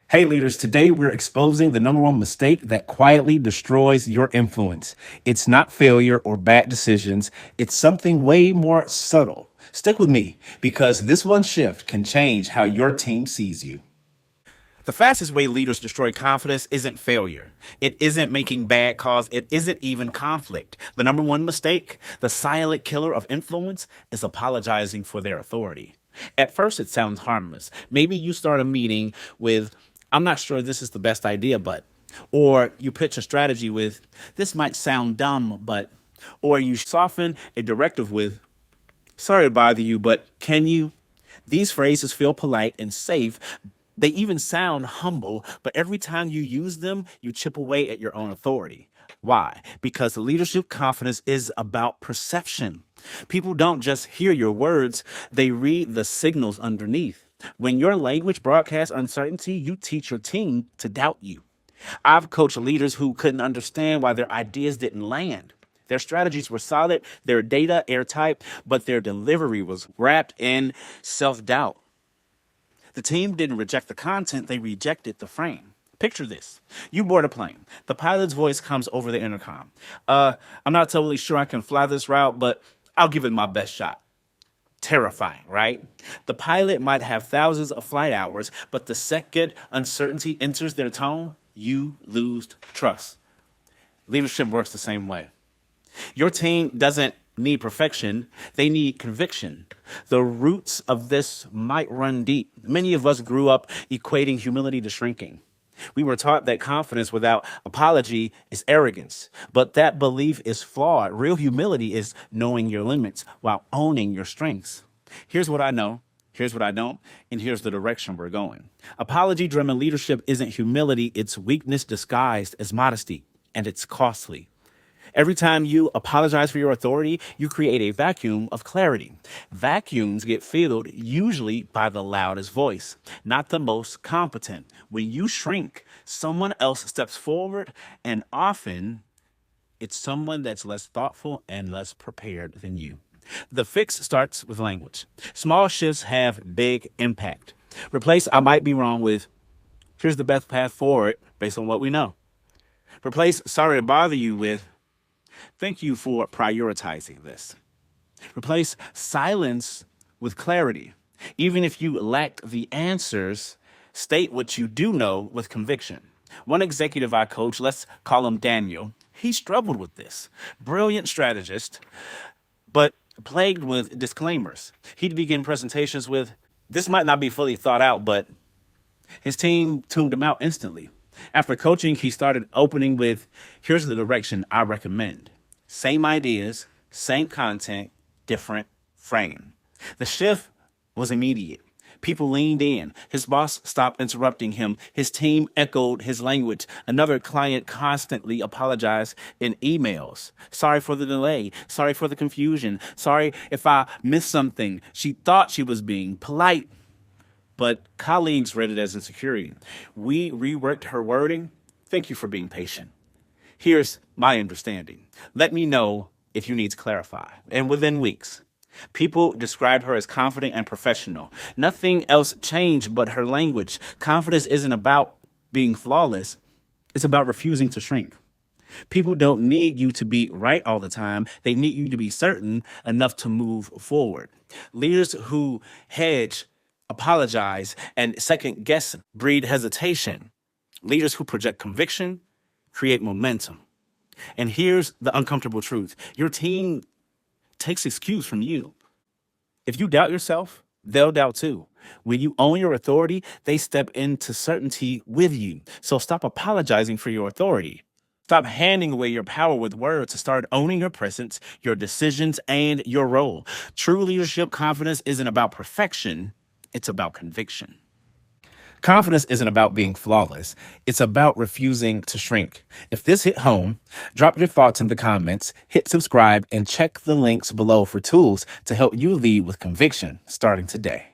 Hey leaders, today we're exposing the number one mistake that quietly destroys your influence. It's not failure or bad decisions, it's something way more subtle. Stick with me because this one shift can change how your team sees you. The fastest way leaders destroy confidence isn't failure. It isn't making bad calls. It isn't even conflict. The number one mistake, the silent killer of influence, is apologizing for their authority. At first, it sounds harmless. Maybe you start a meeting with, I'm not sure this is the best idea, but, or you pitch a strategy with, this might sound dumb, but, or you soften a directive with, sorry to bother you, but can you? These phrases feel polite and safe. They even sound humble, but every time you use them, you chip away at your own authority. Why? Because leadership confidence is about perception. People don't just hear your words, they read the signals underneath. When your language broadcasts uncertainty, you teach your team to doubt you. I've coached leaders who couldn't understand why their ideas didn't land. Their strategies were solid, their data airtight, but their delivery was wrapped in self doubt. The team didn't reject the content, they rejected the frame. Picture this. You board a plane. The pilot's voice comes over the intercom. I'm not totally sure I can fly this route, but I'll give it my best shot. Terrifying, right? The pilot might have thousands of flight hours, but the second uncertainty enters their tone, you lose trust. Leadership works the same way. Your team doesn't need perfection, they need conviction. The roots of this might run deep. Many of us grew up equating humility to shrinking. We were taught that confidence without apology is arrogance, but that belief is flawed. Real humility is knowing your limits while owning your strengths. Here's what I know. Here's what I don't, and here's the direction we're going. Apology driven leadership isn't humility, it's weakness disguised as modesty, and it's costly. Every time you apologize for your authority, you create a vacuum of clarity. Vacuums get filled usually by the loudest voice, not the most competent. When you shrink, someone else steps forward, and often it's someone that's less thoughtful and less prepared than you. The fix starts with language. Small shifts have big impact. Replace I might be wrong with, here's the best path forward based on what we know. Replace sorry to bother you with, thank you for prioritizing this. Replace silence with clarity. Even if you lack the answers, state what you do know with conviction. One executive I coach, let's call him Daniel, he struggled with this. Brilliant strategist, but plagued with disclaimers. He'd begin presentations with, this might not be fully thought out, but his team tuned him out instantly. After coaching, he started opening with, here's the direction I recommend. Same ideas, same content, different frame. The shift was immediate. People leaned in. His boss stopped interrupting him. His team echoed his language. Another client constantly apologized in emails. Sorry for the delay. Sorry for the confusion. Sorry if I missed something. She thought she was being polite, but colleagues read it as insecurity. We reworked her wording. Thank you for being patient. Here's my understanding. Let me know if you need to clarify. And within weeks, people described her as confident and professional. Nothing else changed but her language. Confidence isn't about being flawless. It's about refusing to shrink. People don't need you to be right all the time. They need you to be certain enough to move forward. Leaders who hedge, apologize, and second guess breed hesitation. Leaders who project conviction create momentum. And here's the uncomfortable truth. Your team takes excuse from you. If you doubt yourself, they'll doubt too. When you own your authority, they step into certainty with you. So stop apologizing for your authority. Stop handing away your power with words to start owning your presence, your decisions, and your role. True leadership confidence isn't about perfection, it's about conviction. Confidence isn't about being flawless. It's about refusing to shrink. If this hit home, drop your thoughts in the comments, hit subscribe, and check the links below for tools to help you lead with conviction starting today.